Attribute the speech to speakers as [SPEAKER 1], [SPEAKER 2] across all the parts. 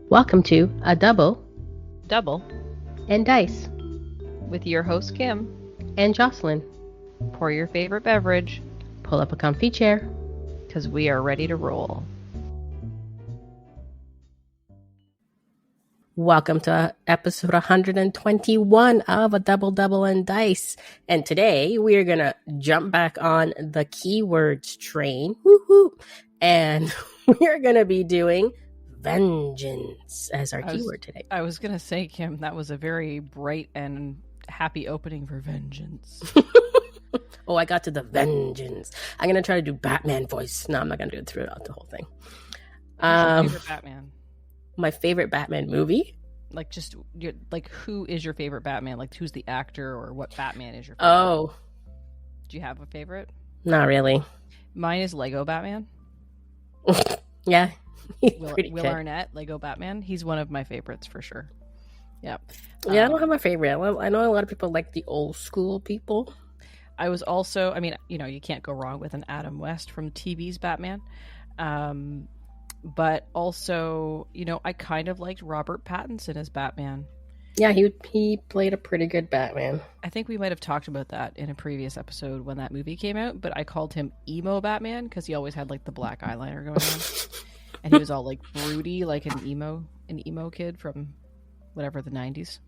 [SPEAKER 1] Welcome to A Double
[SPEAKER 2] and
[SPEAKER 1] Dice
[SPEAKER 2] with your host Kim.
[SPEAKER 1] and Jocelyn.
[SPEAKER 2] Pour your favorite beverage,
[SPEAKER 1] Pull up a comfy chair.
[SPEAKER 2] because we are ready to roll.
[SPEAKER 1] Welcome to episode 121 of A Double and Dice. And today we are going to jump back on the keywords train. Woo-hoo. And we're going to be doing vengeance as our keyword today.
[SPEAKER 2] I was going to say, Kim, that was a very bright and happy opening for vengeance.
[SPEAKER 1] Oh, I got to the vengeance. I'm going to try to do Batman voice. No, I'm not going to do it throughout the whole thing.
[SPEAKER 2] Who's your favorite Batman?
[SPEAKER 1] My favorite Batman movie?
[SPEAKER 2] Like, who is your favorite Batman? Like, who's the actor or what Batman is your favorite?
[SPEAKER 1] Oh.
[SPEAKER 2] Do you have a favorite?
[SPEAKER 1] Not really.
[SPEAKER 2] Mine is Lego Batman.
[SPEAKER 1] Yeah.
[SPEAKER 2] Will Arnett, Lego Batman. He's one of my favorites for sure. Yep.
[SPEAKER 1] Yeah, I don't have a favorite. I know a lot of people like the old school people.
[SPEAKER 2] I was also, you can't go wrong with an Adam West from TV's Batman. But also, I kind of liked Robert Pattinson as Batman.
[SPEAKER 1] Yeah, he played a pretty good Batman.
[SPEAKER 2] I think we might have talked about that in a previous episode when that movie came out, but I called him Emo Batman because he always had like the black eyeliner going on. And he was all like broody, like an emo kid from whatever, the 90s.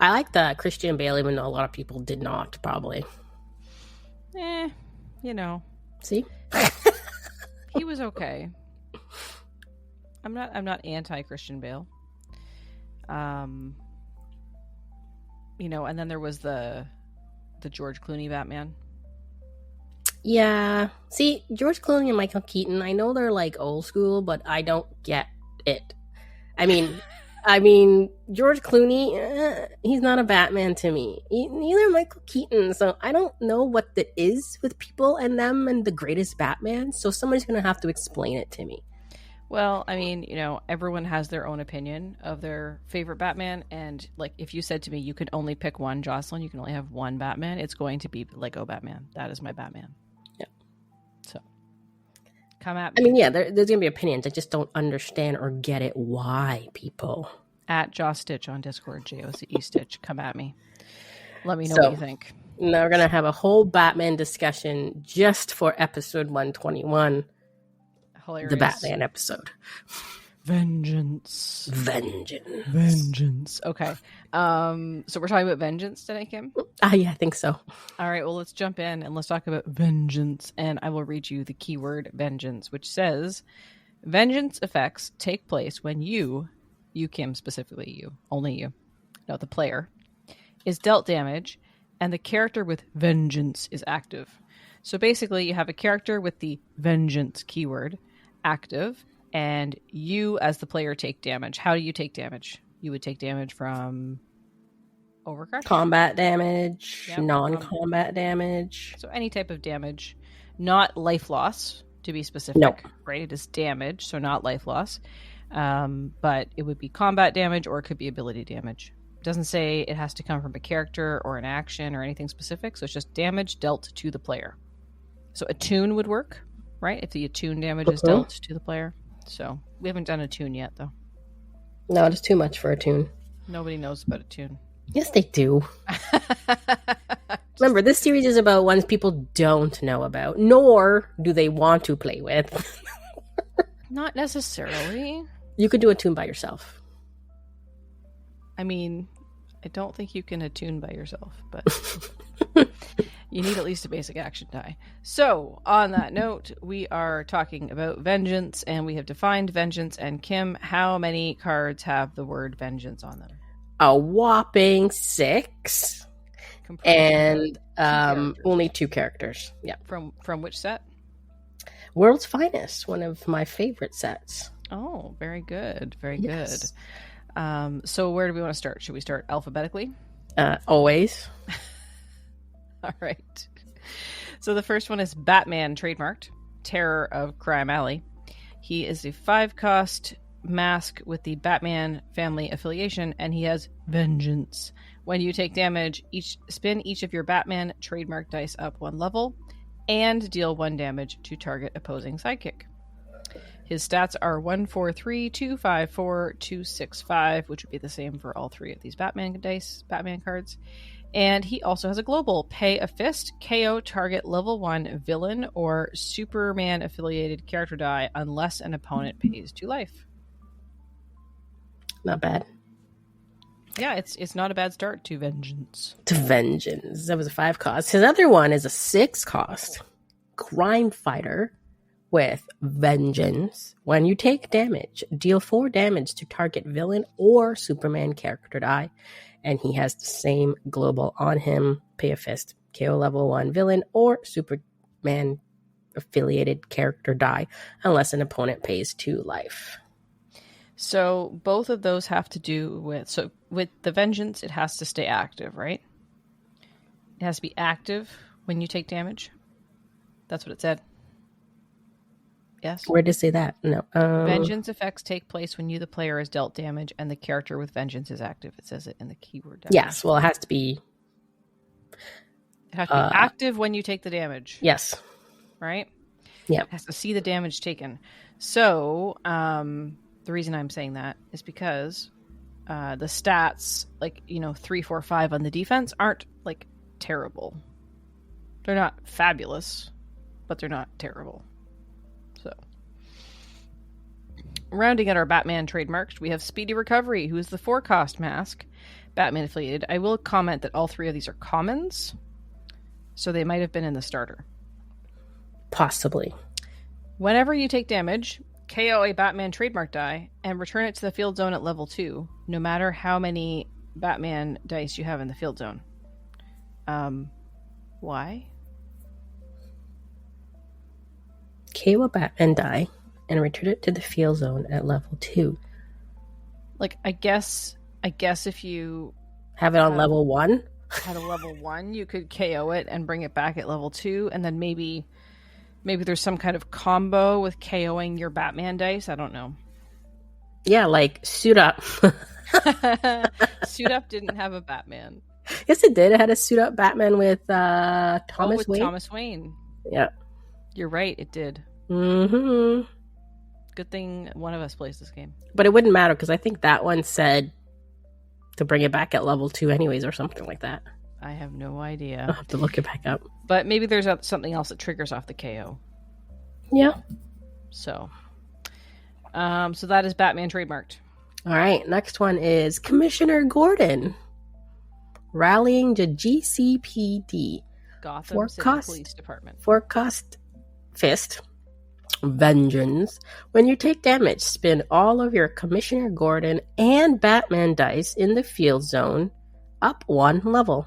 [SPEAKER 1] I like the Christian Bale, even though a lot of people did not, probably.
[SPEAKER 2] See?
[SPEAKER 1] See?
[SPEAKER 2] He was okay. I'm not anti-Christian Bale. And then there was the George Clooney Batman.
[SPEAKER 1] Yeah. See, George Clooney and Michael Keaton, I know they're like old school, but I don't get it. I mean, George Clooney, he's not a Batman to me. Neither Michael Keaton. So I don't know what that is with people and them and the greatest Batman. So somebody's going to have to explain it to me.
[SPEAKER 2] Well, everyone has their own opinion of their favorite Batman. And like, if you said to me, you could only pick one, Jocelyn, you can only have one Batman, it's going to be Lego Batman. That is my Batman.
[SPEAKER 1] Yeah.
[SPEAKER 2] So come at me.
[SPEAKER 1] There's going to be opinions. I just don't understand or get it. Why, people?
[SPEAKER 2] At Joss Stitch on Discord, JOCE Stitch. Come at me. Let me know what you think.
[SPEAKER 1] Now we're going to have a whole Batman discussion just for episode 121.
[SPEAKER 2] Hilarious.
[SPEAKER 1] The Batman episode.
[SPEAKER 2] Vengeance. Okay. So we're talking about vengeance today, Kim?
[SPEAKER 1] Yeah, I think so.
[SPEAKER 2] All right, well, let's jump in and let's talk about vengeance. And I will read you the keyword vengeance, which says, vengeance effects take place when you, Kim, specifically you, only you, no, the player, is dealt damage and the character with vengeance is active. So basically you have a character with the vengeance keyword active, and you as the player take damage. How do you take damage? You would take damage from overcrush?
[SPEAKER 1] Combat damage,
[SPEAKER 2] Yep.
[SPEAKER 1] non-combat damage.
[SPEAKER 2] So any type of damage, not life loss, to be specific.
[SPEAKER 1] No.
[SPEAKER 2] Right? It is damage, so not life loss. But it would be combat damage or it could be ability damage. It doesn't say it has to come from a character or an action or anything specific, so it's just damage dealt to the player. So attune would work, right? If the attune damage is dealt to the player. So we haven't done attune yet, though.
[SPEAKER 1] No, it's too much for attune.
[SPEAKER 2] Nobody knows about attune.
[SPEAKER 1] Yes, they do. Remember, this series is about ones people don't know about, nor do they want to play with.
[SPEAKER 2] Not necessarily.
[SPEAKER 1] You could do attune by yourself.
[SPEAKER 2] I don't think you can attune by yourself, but you need at least a basic action die. So, on that note, we are talking about vengeance, and we have defined vengeance. And Kim, how many cards have the word vengeance on them?
[SPEAKER 1] A whopping 6. And only 2 characters. Yeah.
[SPEAKER 2] From which set?
[SPEAKER 1] World's Finest, one of my favorite sets.
[SPEAKER 2] Oh, very good. Very
[SPEAKER 1] Yes.
[SPEAKER 2] good. So where do we want to start? Should we start alphabetically?
[SPEAKER 1] Always.
[SPEAKER 2] All right. So the first one is Batman, trademarked, Terror of Crime Alley. He is a 5-cost mask with the Batman family affiliation, and he has vengeance. When you take damage, spin each of your Batman trademark dice up 1 level and deal 1 damage to target opposing sidekick. His stats are 143, 254, 265, which would be the same for all three of these Batman cards. And he also has a global. Pay a fist, KO target level 1 villain or Superman affiliated character die unless an opponent pays 2 life.
[SPEAKER 1] Not bad.
[SPEAKER 2] Yeah, it's not a bad start to Vengeance.
[SPEAKER 1] That was a 5 cost. His other one is a 6 cost. Crime Fighter with Vengeance. When you take damage, deal 4 damage to target villain or Superman character die. And he has the same global on him. Pay a fist, KO level 1 villain or Superman affiliated character die unless an opponent pays 2 life.
[SPEAKER 2] So both of those have to do with the Vengeance, it has to stay active, right? It has to be active when you take damage. That's what it said. Yes.
[SPEAKER 1] Where did it say that? No.
[SPEAKER 2] Vengeance effects take place when you, the player, is dealt damage and the character with Vengeance is active. It says it in the keyword definition.
[SPEAKER 1] Yes. Well, it has to be.
[SPEAKER 2] It has to be active when you take the damage.
[SPEAKER 1] Yes.
[SPEAKER 2] Right?
[SPEAKER 1] Yeah.
[SPEAKER 2] It has to see the damage taken. So, the reason I'm saying that is because the stats, 3, 4, 5 on the defense aren't terrible. They're not fabulous, but they're not terrible. So, rounding out our Batman trademarks, we have Speedy Recovery, who is the 4-cost mask, Batman affiliated. I will comment that all 3 of these are commons, so they might have been in the starter.
[SPEAKER 1] Possibly.
[SPEAKER 2] Whenever you take damage, KO a Batman trademark die and return it to the field zone at level 2, no matter how many Batman dice you have in the field zone. Why?
[SPEAKER 1] KO a Batman die and return it to the field zone at level 2.
[SPEAKER 2] I guess if you
[SPEAKER 1] have it on level 1,
[SPEAKER 2] at a level 1, you could KO it and bring it back at level 2, and then maybe there's some kind of combo with KOing your Batman dice. I don't know.
[SPEAKER 1] Yeah, Suit Up.
[SPEAKER 2] Suit Up didn't have a Batman.
[SPEAKER 1] Yes, it did. It had a Suit Up Batman with Thomas Wayne.
[SPEAKER 2] Thomas Wayne.
[SPEAKER 1] Yeah.
[SPEAKER 2] You're right, it did.
[SPEAKER 1] Mm-hmm.
[SPEAKER 2] Good thing one of us plays this game.
[SPEAKER 1] But it wouldn't matter because I think that one said to bring it back at level 2 anyways or something like that.
[SPEAKER 2] I have no idea.
[SPEAKER 1] I'll have to look it back up.
[SPEAKER 2] But maybe there's something else that triggers off the KO.
[SPEAKER 1] Yeah.
[SPEAKER 2] So that is Batman trademarked.
[SPEAKER 1] All right. Next one is Commissioner Gordon. Rallying the GCPD.
[SPEAKER 2] Gotham City Police Department.
[SPEAKER 1] 4-cost fist. Vengeance. When you take damage, spin all of your Commissioner Gordon and Batman dice in the field zone up 1 level.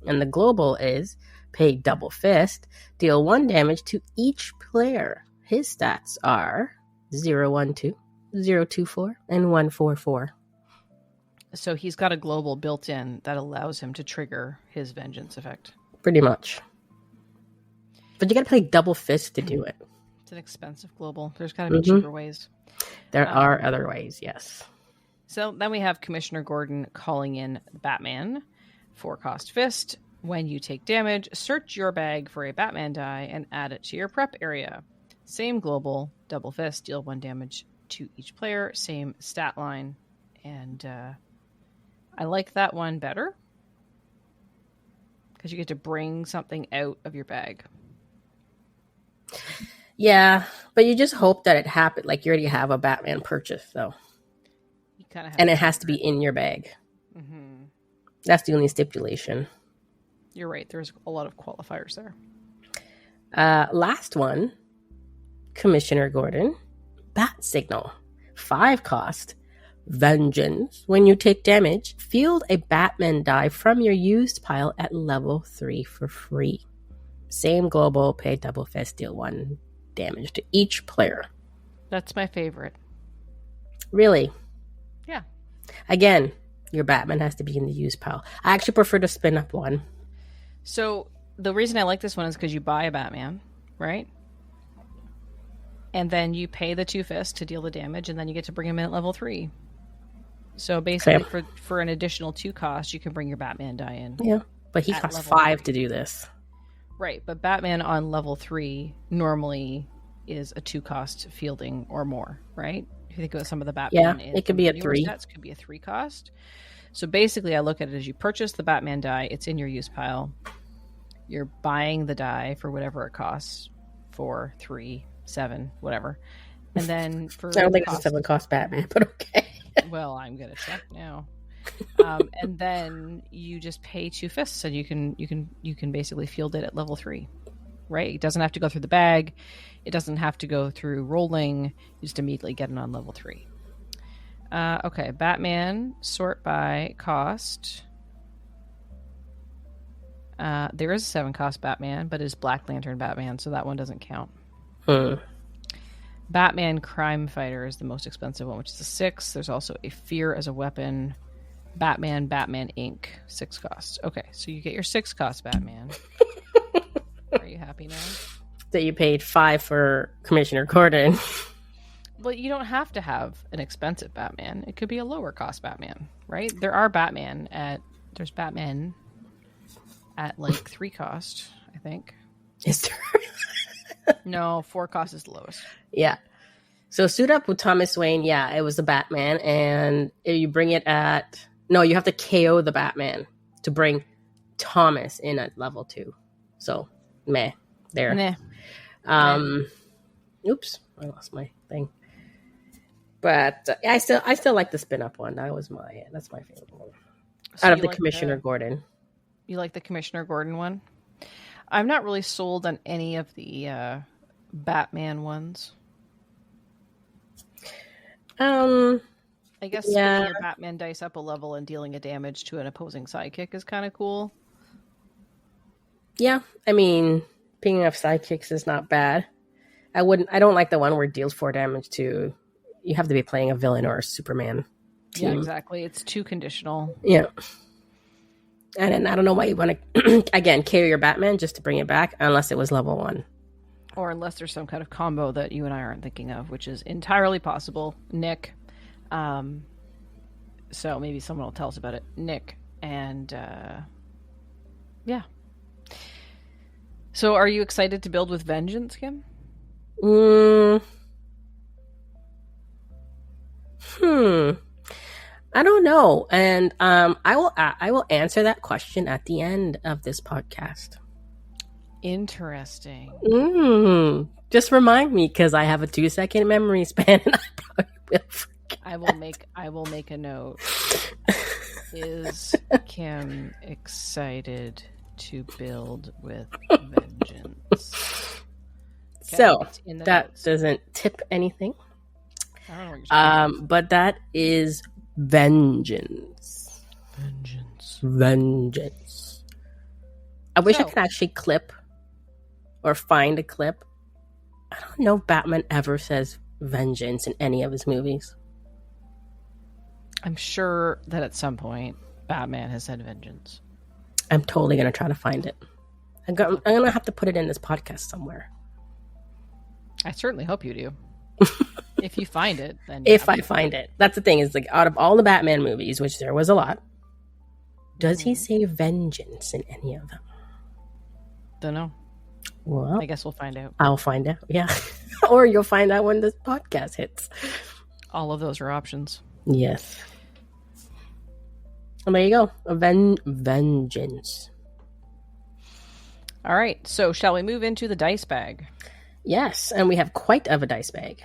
[SPEAKER 1] And the global is pay double fist, deal 1 damage to each player. His stats are 012, 024, and 144.
[SPEAKER 2] So he's got a global built in that allows him to trigger his Vengeance effect.
[SPEAKER 1] Pretty much. But you gotta play double fist to do it.
[SPEAKER 2] It's an expensive global. There's gotta be cheaper ways.
[SPEAKER 1] There are other ways, yes.
[SPEAKER 2] So then we have Commissioner Gordon calling in Batman. 4-cost fist. When you take damage, search your bag for a Batman die and add it to your prep area. Same global, double fist, deal 1 damage to each player. Same stat line. And I like that one better because you get to bring something out of your bag.
[SPEAKER 1] Yeah, but you just hope that it happened. You already have a Batman purchase, though.
[SPEAKER 2] You kind of,
[SPEAKER 1] and it has to be in your bag.
[SPEAKER 2] Mm-hmm.
[SPEAKER 1] That's the only stipulation.
[SPEAKER 2] You're right. There's a lot of qualifiers there.
[SPEAKER 1] Last one, Commissioner Gordon, Bat Signal, 5-cost, Vengeance. When you take damage, field a Batman die from your used pile at level 3 for free. Same global, pay double fist, deal 1 damage to each player.
[SPEAKER 2] That's my favorite.
[SPEAKER 1] Really?
[SPEAKER 2] Yeah.
[SPEAKER 1] Again, your Batman has to be in the used pile. I actually prefer to spin up 1.
[SPEAKER 2] So the reason I like this one is because you buy a Batman, right? And then you pay the 2 fists to deal the damage, and then you get to bring him in at level 3. So basically, for an additional 2 cost, you can bring your Batman die in.
[SPEAKER 1] Yeah, but he costs 5 to do this.
[SPEAKER 2] Right, but Batman on level 3 normally is a 2-cost fielding or more, right? If you think about some of the
[SPEAKER 1] Yeah,
[SPEAKER 2] Batman,
[SPEAKER 1] it could be a
[SPEAKER 2] newer
[SPEAKER 1] 3.
[SPEAKER 2] sets, could be a 3-cost. So basically, I look at it as you purchase the Batman die, it's in your use pile. You're buying the die for whatever it costs, 4, 3, 7, whatever. And then for
[SPEAKER 1] I don't think it's a 7-cost Batman, but okay.
[SPEAKER 2] Well, I'm gonna check now. And then you just pay 2/5, and you can basically field it at level 3, right? It doesn't have to go through the bag. It doesn't have to go through rolling. You just immediately get it on level 3. Okay, Batman, sort by cost. There is a 7-cost Batman, but it's Black Lantern Batman, so that one doesn't count. Batman Crime Fighter is the most expensive one, which is a 6. There's also a Fear as a weapon. Batman Inc. 6 costs. Okay, so you get your 6-cost Batman. Are you happy now?
[SPEAKER 1] That you paid 5 for Commissioner Gordon.
[SPEAKER 2] Well, you don't have to have an expensive Batman. It could be a lower cost Batman, right? There's Batman at like 3 cost, I think.
[SPEAKER 1] Is there?
[SPEAKER 2] No, 4 cost is the lowest.
[SPEAKER 1] Yeah. So Suit Up with Thomas Wayne, yeah, it was the Batman. And if you bring it at... No, you have to KO the Batman to bring Thomas in at level 2. So, meh. There.
[SPEAKER 2] Nah.
[SPEAKER 1] Oops. I lost my thing. But I still like the spin-up one. That's my favorite one.
[SPEAKER 2] So
[SPEAKER 1] out of the
[SPEAKER 2] like
[SPEAKER 1] Commissioner Gordon.
[SPEAKER 2] You like the Commissioner Gordon one? I'm not really sold on any of the Batman ones. I guess spinning your Batman dice up a level and dealing a damage to an opposing sidekick is kind of cool.
[SPEAKER 1] Yeah, I mean, picking up sidekicks is not bad. I don't like the one where it deals 4 damage to... You have to be playing a villain or a Superman team.
[SPEAKER 2] Yeah, exactly. It's too conditional.
[SPEAKER 1] Yeah. And then I don't know why you want to, again, carry your Batman just to bring it back, unless it was level 1.
[SPEAKER 2] Or unless there's some kind of combo that you and I aren't thinking of, which is entirely possible. Nick. So maybe someone will tell us about it. Nick. And, yeah. So are you excited to build with Vengeance, Kim?
[SPEAKER 1] I don't know. And I will answer that question at the end of this podcast.
[SPEAKER 2] Interesting.
[SPEAKER 1] Just remind me, because I have a 2-second memory span and I probably will forget.
[SPEAKER 2] I will make a note. Is Kim excited to build with Vengeance? Okay,
[SPEAKER 1] So that
[SPEAKER 2] notes.
[SPEAKER 1] doesn't tip anything.
[SPEAKER 2] I don't know what you're talking about.
[SPEAKER 1] But that is Vengeance. Vengeance. I wish I could actually clip or find a clip. I don't know if Batman ever says vengeance in any of his movies.
[SPEAKER 2] I'm sure that at some point Batman has said vengeance.
[SPEAKER 1] I'm totally going to try to find it. I'm going to have to put it in this podcast somewhere.
[SPEAKER 2] I certainly hope you do. If you find it, then...
[SPEAKER 1] If I find it. That's the thing, is like, out of all the Batman movies, which there was a lot, does he say vengeance in any of them?
[SPEAKER 2] Don't know.
[SPEAKER 1] Well,
[SPEAKER 2] I guess we'll find out.
[SPEAKER 1] I'll find out, yeah. Or you'll find out when this podcast hits.
[SPEAKER 2] All of those are options.
[SPEAKER 1] Yes. And there you go. Vengeance.
[SPEAKER 2] All right, so shall we move into the dice bag?
[SPEAKER 1] Yes, and we have quite of a dice bag.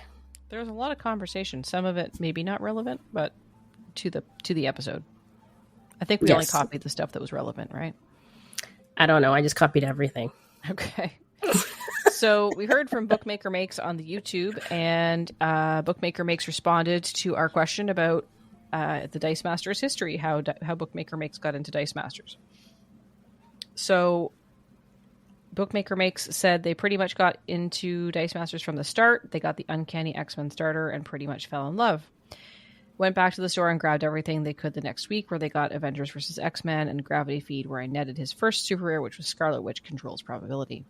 [SPEAKER 2] There's a lot of conversation. Some of it maybe not relevant, but to the episode. I think we only copied the stuff that was relevant, right?
[SPEAKER 1] I don't know. I just copied everything.
[SPEAKER 2] Okay. So we heard from Bookmaker Makes on the YouTube, and Bookmaker Makes responded to our question about the Dice Masters history, how Bookmaker Makes got into Dice Masters. So Bookmaker Makes said they pretty much got into Dice Masters from the start. They got the Uncanny X-Men starter and pretty much fell in love. Went back to the store and grabbed everything they could the next week, where they got Avengers vs. X-Men and Gravity Feed, where I netted his first super rare, which was Scarlet Witch Controls Probability.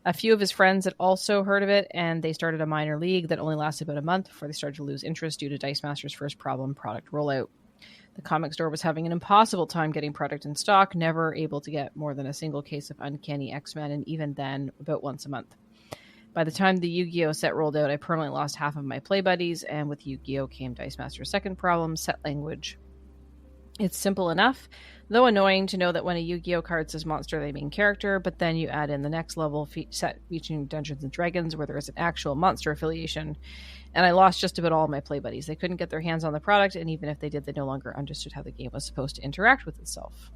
[SPEAKER 2] A few of his friends had also heard of it, and they started a minor league that only lasted about a month before they started to lose interest due to Dice Masters' first problem product rollout. The comic store was having an impossible time getting product in stock, never able to get more than a single case of Uncanny X-Men, and even then, about once a month. By the time the Yu-Gi-Oh set rolled out, I permanently lost half of my play buddies, and with Yu-Gi-Oh came Dice Master's second problem, set language. It's simple enough, though annoying to know that when a Yu-Gi-Oh card says monster, they mean character, but then you add in the next level set featuring Dungeons and Dragons where there is an actual monster affiliation, and I lost just about all of my play buddies. They couldn't get their hands on the product, and even if they did, they no longer understood how the game was supposed to interact with itself.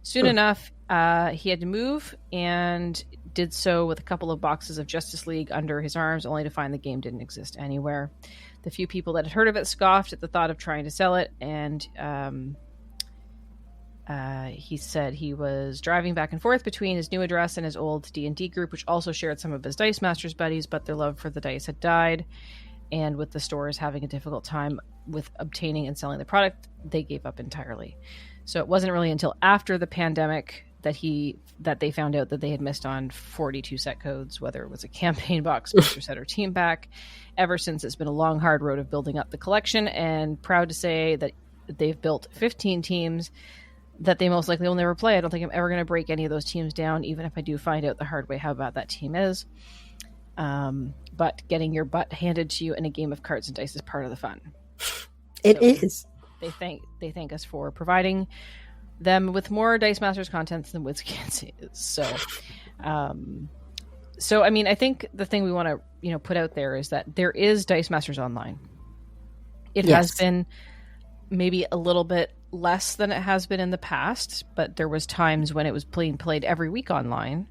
[SPEAKER 2] Soon enough, he had to move, and did so with a couple of boxes of Justice League under his arms, only to find the game didn't exist anywhere. The few people that had heard of it scoffed at the thought of trying to sell it, and he said he was driving back and forth between his new address and his old D&D group, which also shared some of his Dice Masters buddies, but their love for the dice had died, and with the stores having a difficult time with obtaining and selling the product, they gave up entirely. So it wasn't really until after the pandemic that they found out that they had missed on 42 set codes, whether it was a campaign box, booster set, or team pack. Ever since, it's been a long, hard road of building up the collection, and proud to say that they've built 15 teams that they most likely will never play. I don't think I'm ever going to break any of those teams down, even if I do find out the hard way how bad that team is. But getting your butt handed to you in a game of cards and dice is part of the fun.
[SPEAKER 1] It is.
[SPEAKER 2] They thank us for providing them with more Dice Masters contents than WizKids is. So I mean, I think the thing we want to put out there is that there is Dice Masters Online. It has been maybe a little bit less than it has been in the past, but there was times when it was played every week online.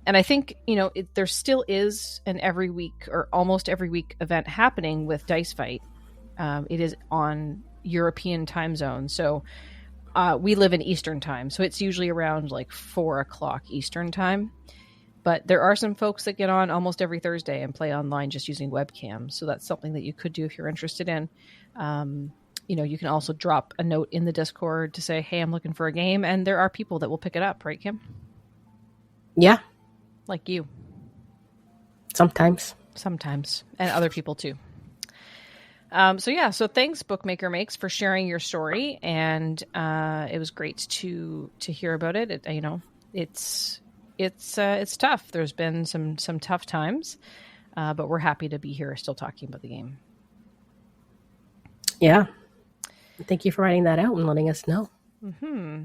[SPEAKER 2] And I think there still is an every week or almost every week event happening with Dice Fight. It is on European time zone, so we live in Eastern time, so it's usually around like 4:00 Eastern time. But there are some folks that get on almost every Thursday and play online just using webcams, so that's something that you could do if you're interested in. You can also drop a note in the Discord to say, hey, I'm looking for a game, and there are people that will pick it up, right, Kim?
[SPEAKER 1] Yeah.
[SPEAKER 2] Like you.
[SPEAKER 1] Sometimes, and
[SPEAKER 2] other people too. So thanks, Bookmaker Makes, for sharing your story, and it was great to hear about it. It's tough. There's been some tough times, but we're happy to be here still talking about the game.
[SPEAKER 1] Yeah. Thank you for writing that out and letting us know.
[SPEAKER 2] Mm-hmm.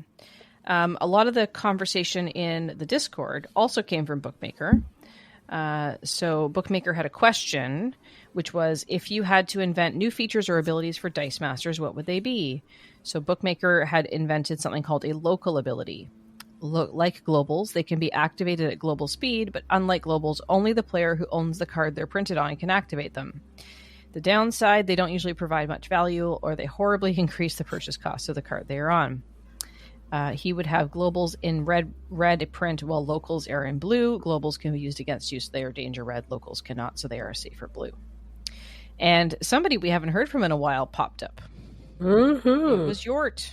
[SPEAKER 2] A lot of the conversation in the Discord also came from Bookmaker. So Bookmaker had a question, which was, if you had to invent new features or abilities for Dice Masters, what would they be? So Bookmaker had invented something called a local ability. Like globals, they can be activated at global speed, but unlike globals, only the player who owns the card they're printed on can activate them. The downside, they don't usually provide much value, or they horribly increase the purchase cost of the card they are on. He would have globals in red print, while locals are in blue. Globals can be used against you, so they are danger red. Locals cannot, so they are safer blue. And somebody we haven't heard from in a while popped up.
[SPEAKER 1] Mm-hmm.
[SPEAKER 2] It was Yort.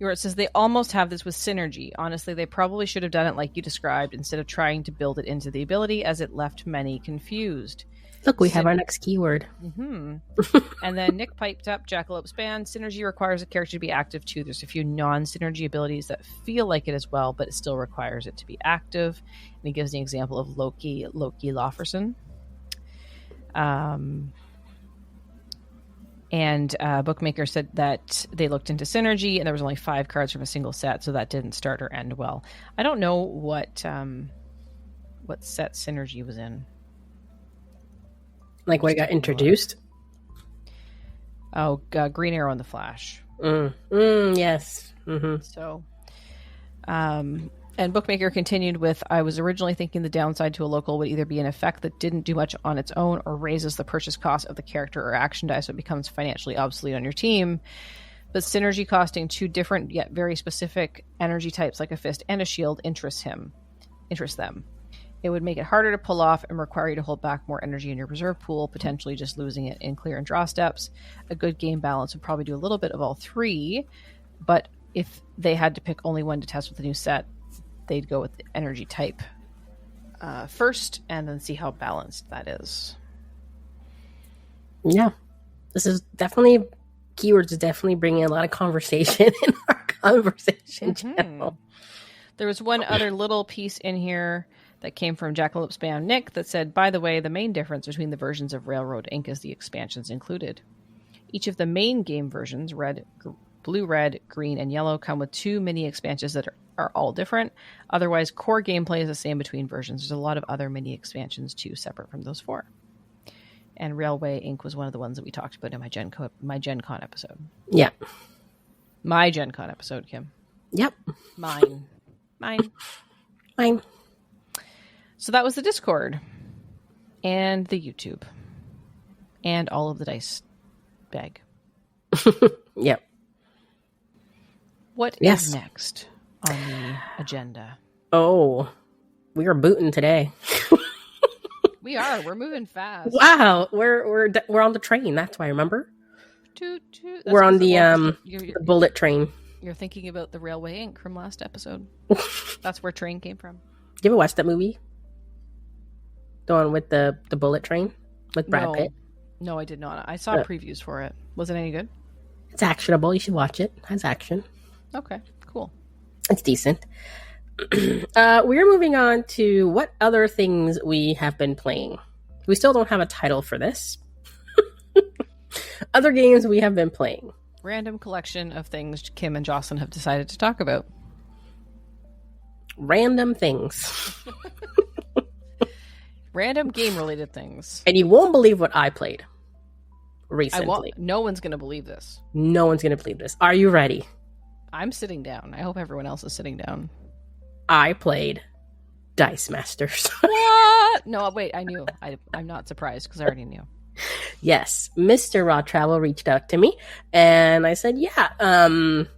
[SPEAKER 2] Yort says they almost have this with synergy. Honestly, they probably should have done it like you described instead of trying to build it into the ability, as it left many confused.
[SPEAKER 1] Look, we have our next keyword.
[SPEAKER 2] Mm-hmm. And then Nick piped up, Jackalope's band. Synergy requires a character to be active too. There's a few non-synergy abilities that feel like it as well, but it still requires it to be active. And he gives the example of Loki Lofferson. And Bookmaker said that they looked into synergy, and there was only 5 cards from a single set, so that didn't start or end well. I don't know what set synergy was in.
[SPEAKER 1] Like what got introduced?
[SPEAKER 2] Oh, Green Arrow and the Flash.
[SPEAKER 1] Yes. Mm-hmm.
[SPEAKER 2] So, and Bookmaker continued with, I was originally thinking the downside to a local would either be an effect that didn't do much on its own or raises the purchase cost of the character or action die so it becomes financially obsolete on your team. But synergy costing 2 different yet very specific energy types like a fist and a shield interests them. It would make it harder to pull off and require you to hold back more energy in your reserve pool, potentially just losing it in clear and draw steps. A good game balance would probably do a little bit of all 3, but if they had to pick only one to test with the new set, they'd go with the energy type first and then see how balanced that is.
[SPEAKER 1] Yeah. This is definitely, keywords is definitely bringing a lot of conversation in our conversation channel.
[SPEAKER 2] There was one other little piece in here that came from Jackalope Spam Nick that said, by the way, the main difference between the versions of Railroad Inc. is the expansions included. Each of the main game versions, blue, red, green, and yellow, come with 2 mini expansions that are all different. Otherwise, core gameplay is the same between versions. There's a lot of other mini expansions too, separate from those 4. And Railway Inc. was one of the ones that we talked about in my Gen Con episode.
[SPEAKER 1] Yeah.
[SPEAKER 2] My Gen Con episode, Kim.
[SPEAKER 1] Yep.
[SPEAKER 2] Mine. So that was the Discord. And the YouTube. And all of the dice bag.
[SPEAKER 1] Yep.
[SPEAKER 2] What is next on the agenda?
[SPEAKER 1] Oh, we are booting today.
[SPEAKER 2] We are. We're moving fast.
[SPEAKER 1] Wow, we're on the train. That's why. Remember,
[SPEAKER 2] toot.
[SPEAKER 1] We're on the bullet train.
[SPEAKER 2] You're thinking about the Railway Inc. from last episode. That's where train came from.
[SPEAKER 1] You ever watch that movie? The one with the bullet train with Brad Pitt?
[SPEAKER 2] No, I did not. I saw previews for it. Was it any good?
[SPEAKER 1] It's actionable. You should watch it. It has action.
[SPEAKER 2] Okay, cool.
[SPEAKER 1] It's decent. We're moving on to what other things we have been playing. We still don't have a title for this. Other games we have been playing.
[SPEAKER 2] Random collection of things Kim and Jocelyn have decided to talk about.
[SPEAKER 1] Random things.
[SPEAKER 2] Random game-related things.
[SPEAKER 1] And you won't believe what I played recently.
[SPEAKER 2] No one's going to believe this.
[SPEAKER 1] No one's going to believe this. Are you ready?
[SPEAKER 2] I'm sitting down. I hope everyone else is sitting down.
[SPEAKER 1] I played Dice Masters.
[SPEAKER 2] What? No, wait. I knew. I'm not surprised because I already knew.
[SPEAKER 1] Yes. Mr. Raw Travel reached out to me and I said, yeah,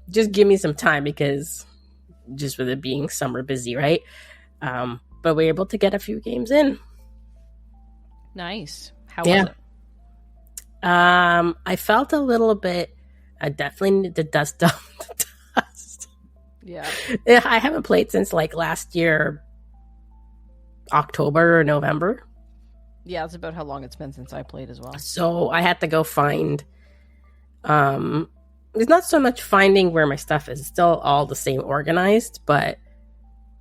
[SPEAKER 1] just give me some time because just with it being summer busy, right? But we were able to get a few games in.
[SPEAKER 2] Nice. How was it?
[SPEAKER 1] I felt a little bit. I definitely need to dust off the dust.
[SPEAKER 2] Yeah.
[SPEAKER 1] I haven't played since like last year, October or November.
[SPEAKER 2] Yeah, that's about how long it's been since I played as well.
[SPEAKER 1] So I had to go find. It's not so much finding where my stuff is. It's still all the same organized, but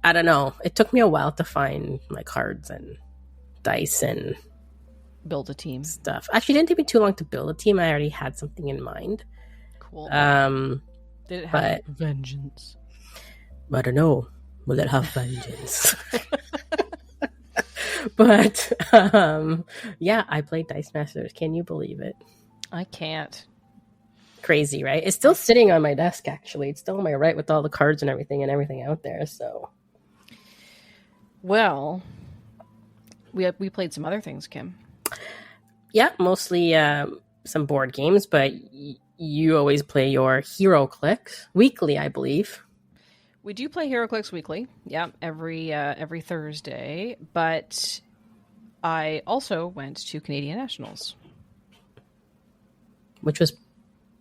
[SPEAKER 1] I don't know. It took me a while to find my cards and dice and
[SPEAKER 2] build a team
[SPEAKER 1] stuff. Actually, it didn't take me too long to build a team. I already had something in mind.
[SPEAKER 2] Cool. Did it have vengeance?
[SPEAKER 1] I don't know. Will it have vengeance? But yeah, I played Dice Masters. Can you believe it?
[SPEAKER 2] I can't.
[SPEAKER 1] Crazy, right? It's still sitting on my desk. Actually, it's still on my right with all the cards and everything out there. So,
[SPEAKER 2] well, we played some other things, Kim.
[SPEAKER 1] Yeah, mostly some board games, but you always play your Hero Clicks weekly, I believe.
[SPEAKER 2] We do play HeroClix weekly. Yeah, every Thursday. But I also went to Canadian Nationals,
[SPEAKER 1] which was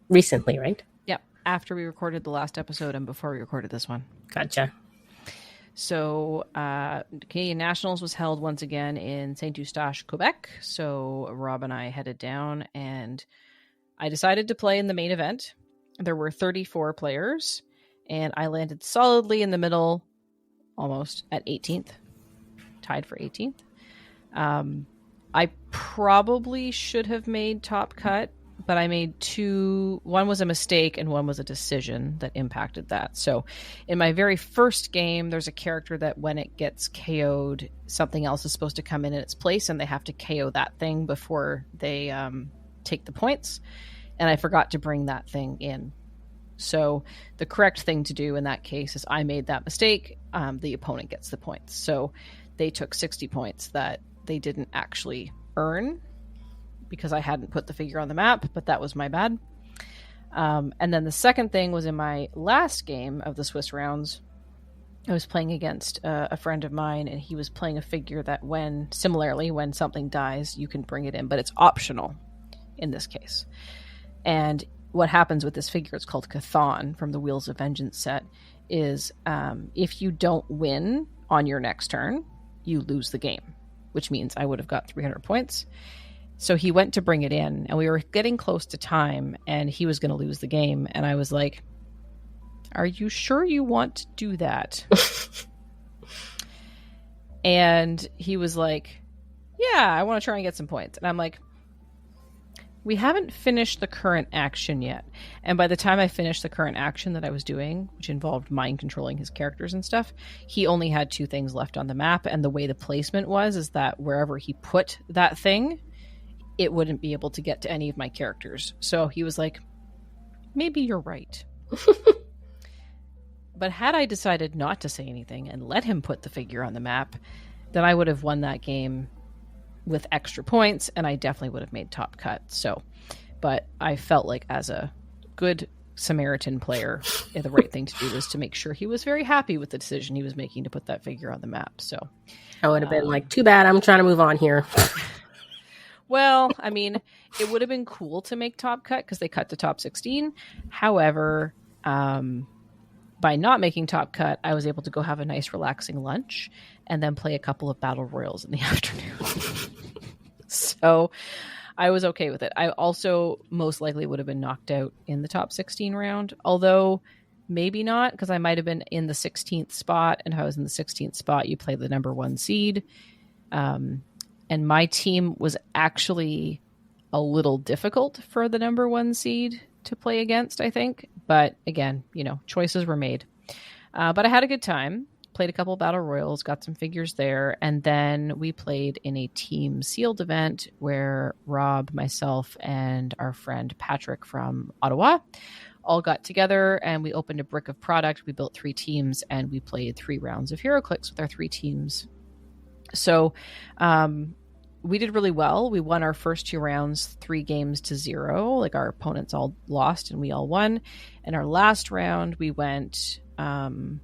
[SPEAKER 1] recently, right?
[SPEAKER 2] Yeah, after we recorded the last episode and before we recorded this one.
[SPEAKER 1] Gotcha.
[SPEAKER 2] So Canadian Nationals was held once again in Saint Eustache, Quebec. So Rob and I headed down, and I decided to play in the main event. There were 34 players. And I landed solidly in the middle, almost at 18th, tied for 18th. I probably should have made top cut, but I made two. One was a mistake and one was a decision that impacted that. So in my very first game, there's a character that when it gets KO'd, something else is supposed to come in its place, and they have to KO that thing before they take the points. And I forgot to bring that thing in. So the correct thing to do in that case is I made that mistake. The opponent gets the points. So they took 60 points that they didn't actually earn because I hadn't put the figure on the map, but that was my bad. And then the second thing was in my last game of the Swiss rounds. I was playing against a friend of mine, and he was playing a figure that when something dies, you can bring it in, but it's optional in this case. And what happens with this figure, it's called Cathan from the Wheels of Vengeance set, is if you don't win on your next turn, you lose the game, which means I would have got 300 points. So he went to bring it in, and we were getting close to time, and he was going to lose the game. And I was like, are you sure you want to do that? And he was like, yeah, I want to try and get some points. And I'm like, we haven't finished the current action yet. And by the time I finished the current action that I was doing, which involved mind controlling his characters and stuff, he only had 2 things left on the map. And the way the placement was is that wherever he put that thing, it wouldn't be able to get to any of my characters. So he was like, maybe you're right. But had I decided not to say anything and let him put the figure on the map, then I would have won that game with extra points, and I definitely would have made top cut. So, but I felt like as a good Samaritan player, the right thing to do was to make sure he was very happy with the decision he was making to put that figure on the map. So
[SPEAKER 1] I would have been like, too bad, I'm trying to move on here.
[SPEAKER 2] Well, I mean, it would have been cool to make top cut because they cut to top 16. However, by not making top cut, I was able to go have a nice relaxing lunch and then play a couple of battle royals in the afternoon. So I was okay with it. I also most likely would have been knocked out in the top 16 round, although maybe not, because I might have been in the 16th spot, and if I was in the 16th spot, you play the number 1 seed. And my team was actually a little difficult for the number 1 seed to play against, I think. But again, choices were made. But I had a good time. Played a couple of battle royals, got some figures there, and then we played in a team sealed event where Rob, myself, and our friend Patrick from Ottawa all got together, and we opened a brick of product. We built 3 teams, and we played 3 rounds of HeroClix with our 3 teams. So we did really well. We won our first 2 rounds 3 games to 0. Like, our opponents all lost and we all won. And our last round we went 1-2.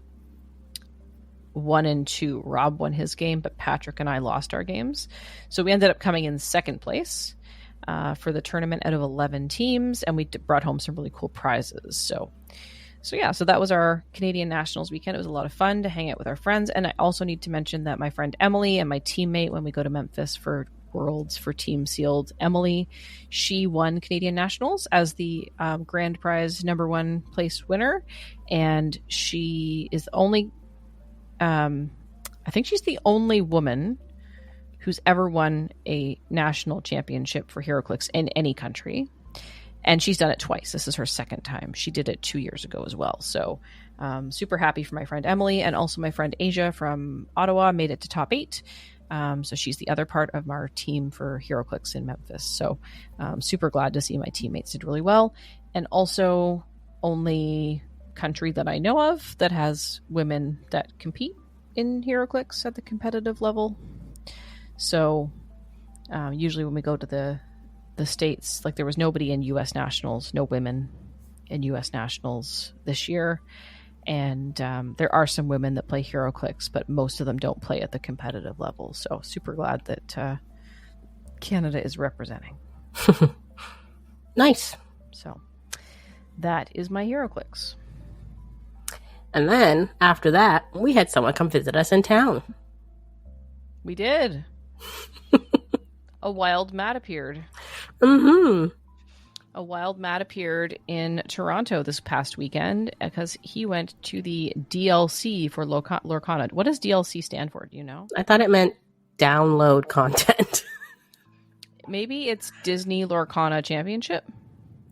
[SPEAKER 2] Rob won his game, but Patrick and I lost our games. So we ended up coming in 2nd place for the tournament out of 11 teams, and we brought home some really cool prizes. So that was our Canadian Nationals weekend. It was a lot of fun to hang out with our friends. And I also need to mention that my friend Emily and my teammate, when we go to Memphis for Worlds for Team Sealed, Emily, she won Canadian Nationals as the grand prize number 1 place winner. And she is the only, I think she's the only woman who's ever won a national championship for HeroClix in any country. And she's done it twice. This is her 2nd time. She did it 2 years ago as well. So super happy for my friend Emily, and also my friend Asia from Ottawa made it to top 8. So she's the other part of our team for HeroClix in Memphis. So super glad to see my teammates did really well. And also only country that I know of that has women that compete in HeroClix at the competitive level. So usually when we go to the States, like, there was nobody in U.S. Nationals, no women in U.S. Nationals this year. And there are some women that play HeroClix, but most of them don't play at the competitive level. So super glad that Canada is representing.
[SPEAKER 1] Nice.
[SPEAKER 2] So that is my HeroClix.
[SPEAKER 1] And then after that, we had someone come visit us in town.
[SPEAKER 2] We did. A wild Matt appeared.
[SPEAKER 1] Mm-hmm.
[SPEAKER 2] A wild Matt appeared in Toronto this past weekend because he went to the DLC for Lorcana. What does DLC stand for? Do you know?
[SPEAKER 1] I thought it meant download content.
[SPEAKER 2] Maybe it's Disney Lorcana Championship.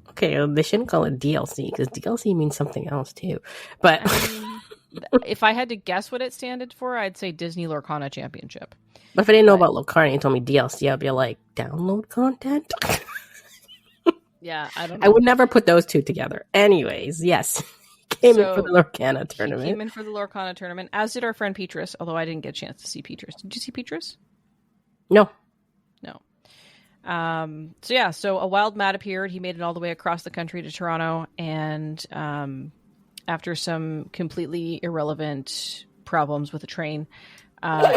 [SPEAKER 1] Okay, well, they shouldn't call it DLC because DLC means something else too. But
[SPEAKER 2] if I had to guess what it standed for, I'd say Disney Lorcana Championship.
[SPEAKER 1] But if I didn't know about Lorcana and you told me DLC, I'd be like, download content?
[SPEAKER 2] Yeah, I don't know.
[SPEAKER 1] I would never put those two together. Anyways, yes. He came in for the Lorcana tournament.
[SPEAKER 2] He came in for the Lorcana tournament, as did our friend Petrus, although I didn't get a chance to see Petrus. Did you see Petrus?
[SPEAKER 1] No.
[SPEAKER 2] So a wild Matt appeared. He made it all the way across the country to Toronto, and after some completely irrelevant problems with the train,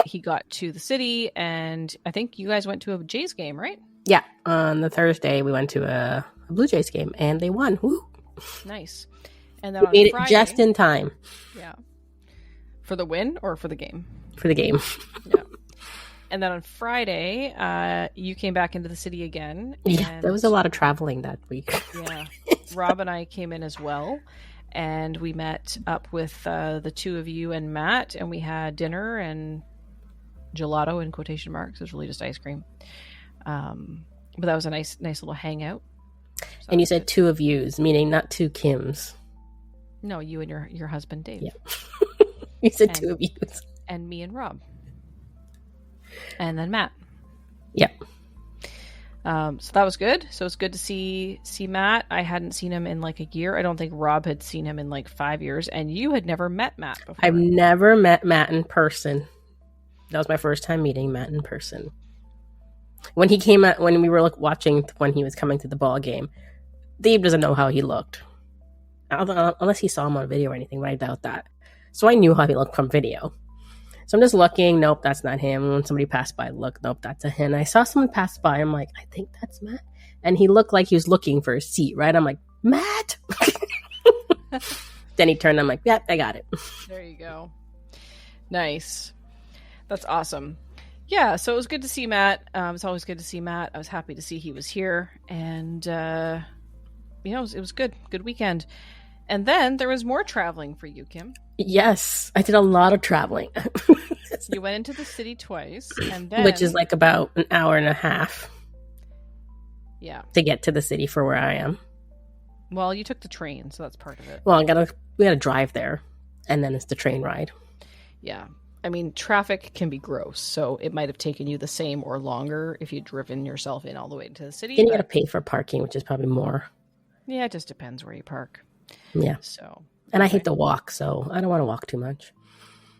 [SPEAKER 2] he got to the city, and I think you guys went to a Jays game, right?
[SPEAKER 1] Yeah, on the Thursday we went to a Blue Jays game, and they won. Woo!
[SPEAKER 2] Nice. And then
[SPEAKER 1] we made
[SPEAKER 2] Friday,
[SPEAKER 1] it just in time.
[SPEAKER 2] Yeah. For the win or for the game?
[SPEAKER 1] For the game.
[SPEAKER 2] Yeah. And then on Friday, you came back into the city again.
[SPEAKER 1] Yeah, there was a lot of traveling that week.
[SPEAKER 2] Yeah. Rob and I came in as well. And we met up with the two of you and Matt, and we had dinner and gelato in quotation marks. It was really just ice cream. But that was a nice little hangout. So
[SPEAKER 1] and you said two of yous, meaning not two Kims.
[SPEAKER 2] No, you and your husband, Dave.
[SPEAKER 1] Yeah. You said two of yous.
[SPEAKER 2] And me and Rob. And then Matt.
[SPEAKER 1] Yep.
[SPEAKER 2] So that was good. So it's good to see Matt. I hadn't seen him in like a year. I don't think Rob had seen him in like 5 years. And you had never met Matt before.
[SPEAKER 1] I've never met Matt in person. That was my first time meeting Matt in person. When he came out, when we were watching, when he was coming to the ball game, Dave doesn't know how he looked. Unless he saw him on video or anything, but I doubt that. So I knew how he looked from video. So I'm just looking. Nope, that's not him. When somebody passed by, look, nope, that's a him. I saw someone pass by. I'm like, I think that's Matt. And he looked like he was looking for a seat, right? I'm like, Matt. Then he turned. I'm like, yeah, I got it.
[SPEAKER 2] There you go. Nice. That's awesome. Yeah, so it was good to see Matt. It's always good to see Matt. I was happy to see he was here. And, it was good. Good weekend. And then there was more traveling for you, Kim.
[SPEAKER 1] Yes, I did a lot of traveling.
[SPEAKER 2] You went into the city twice, and then...
[SPEAKER 1] Which is like about an hour and a half.
[SPEAKER 2] Yeah.
[SPEAKER 1] To get to the city for where I am.
[SPEAKER 2] Well, you took the train, so that's part of it.
[SPEAKER 1] Well, we gotta drive there, and then it's the train ride.
[SPEAKER 2] Yeah. I mean, traffic can be gross, so it might have taken you the same or longer if you'd driven yourself in all the way to the city.
[SPEAKER 1] Then you gotta pay for parking, which is probably more.
[SPEAKER 2] Yeah, it just depends where you park.
[SPEAKER 1] Yeah.
[SPEAKER 2] So...
[SPEAKER 1] And I hate to walk, so I don't want to walk too much.